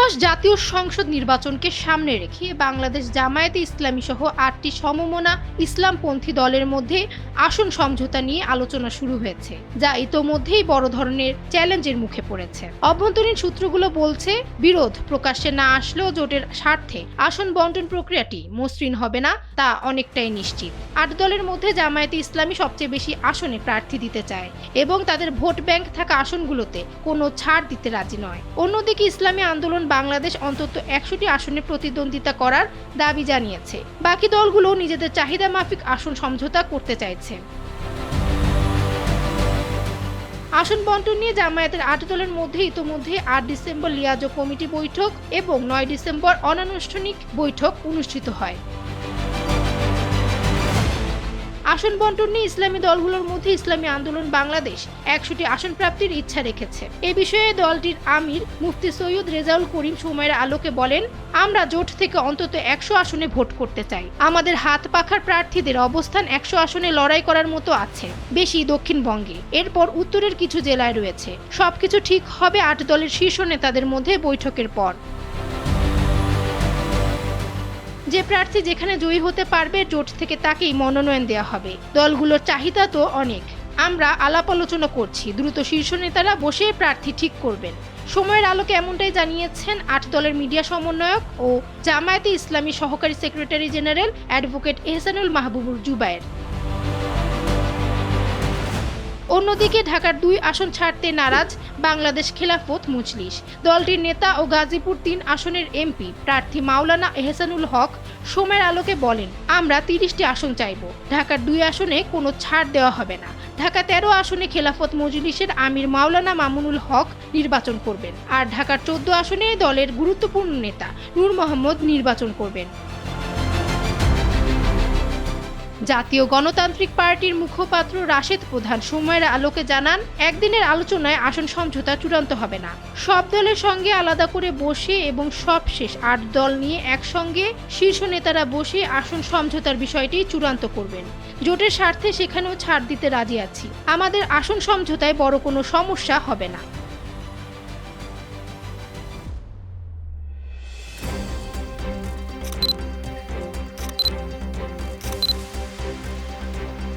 ত্রয়োদশ জাতীয় সংসদ নির্বাচনকে সামনে রেখে বাংলাদেশ জামায়াতে ইসলামী সহ ৮টি সমমনা ইসলামপন্থী দলের মধ্যে আসন সমঝোতা নিয়ে আলোচনা শুরু হয়েছে, যা ইতোমধ্যেই বড় ধরনের চ্যালেঞ্জের মুখে পড়েছে। অভ্যন্তরীণ সূত্রগুলো বলছে, বিরোধ প্রকাশ্যে না আসলেও জোটের স্বার্থে আসন বণ্টন প্রক্রিয়াটি মসৃণ হবে না তা অনেকটাই নিশ্চিত। ৮ দলের মধ্যে জামায়াতে ইসলামী সবচেয়ে বেশি আসনে প্রার্থী দিতে চায় এবং তাদের ভোট ব্যাংক থাকা আসনগুলোতে কোনো ছাড় দিতে রাজি নয়। অন্যদিকে ইসলামী আন্দোলন বাংলাদেশ অন্তত ১০০টি আসনে প্রতিদ্বন্দ্বিতা করার দাবি জানিয়েছে। বাকি দলগুলো নিজেদের চাহিদা মাফিক আসন সমঝোতা করতে চাইছে। আসন বণ্টন নিয়ে জামায়াতের ৮ দলের মধ্যে ইতোমধ্যে ৮ ডিসেম্বর লিয়াজো কমিটি বৈঠক এবং ৯ ডিসেম্বর অনানুষ্ঠানিক বৈঠক অনুষ্ঠিত হয়। আসন বণ্টন নিয়ে ইসলামী দলগুলোর মধ্যে ইসলামী আন্দোলন বাংলাদেশ ১০০টি আসন প্রাপ্তির ইচ্ছা রেখেছে। এ বিষয়ে দলটির আমির মুফতি সৈয়দ রেজাউল করিম সময়ের আলোকে বলেন, আমরা জোট থেকে অন্তত ১০০ আসনে ভোট করতে চাই। আমাদের হাত পাখার প্রার্থীদের অবস্থান ১০০ আসনে লড়াই করার মতো আছে, বেশি দক্ষিণবঙ্গে, এরপর উত্তরের কিছু জেলায় রয়েছে। সবকিছু ঠিক হবে ৮ দলের শীর্ষ নেতাদের মধ্যে বৈঠকের পর। যে প্রার্থী যেখানে জয়ী হতে পারবে জোট থেকে তাকেই মনোনয়ন দেওয়া হবে। দলগুলোর চাহিদা তো অনেক, আমরা আলাপ আলোচনা করছি, দ্রুত শীর্ষ নেতারা বসে প্রার্থী ঠিক করবেন। সময়ের আলোকে এমনটাই জানিয়েছেন ৮ দলের মিডিয়া সমন্বয়ক ও জামায়াতে ইসলামী সহকারী secretary general advocate Ehsanul Mahbubur Zubair. অন্যদিকে ঢাকার ২ আসন ছাড়তে নারাজ বাংলাদেশ খেলাফত মজলিস। দলটির নেতা ও গাজীপুর ৩ আসনের এমপি প্রার্থী মাওলানা এহসানুল হক সময়ের আলোকে বলেন, আমরা ৩০টি আসন চাইব। ঢাকার ২ আসনে কোনো ছাড় দেওয়া হবে না। ঢাকা ১৩ আসনে খেলাফত মজলিসের আমির মাওলানা মামুনুল হক নির্বাচন করবেন, আর ঢাকার ১৪ আসনে দলের গুরুত্বপূর্ণ নেতা নূর মোহাম্মদ নির্বাচন করবেন। জাতীয় গণতান্ত্রিক পার্টির মুখপাত্র রাশেদ প্রধান সময়ের আলোকে জানান, একদিনের আলোচনায় আসন সমঝোতা চূড়ান্ত হবে না। সব দলের সঙ্গে আলাদা করে বসে এবং সবশেষ ৮ দল নিয়ে একসঙ্গে শীর্ষ নেতারা বসে আসন সমঝোতার বিষয়টি চূড়ান্ত করবেন। জোটের স্বার্থে সেখানেও ছাড় দিতে রাজি আছি। আমাদের আসন সমঝোতায় বড় কোনো সমস্যা হবে না।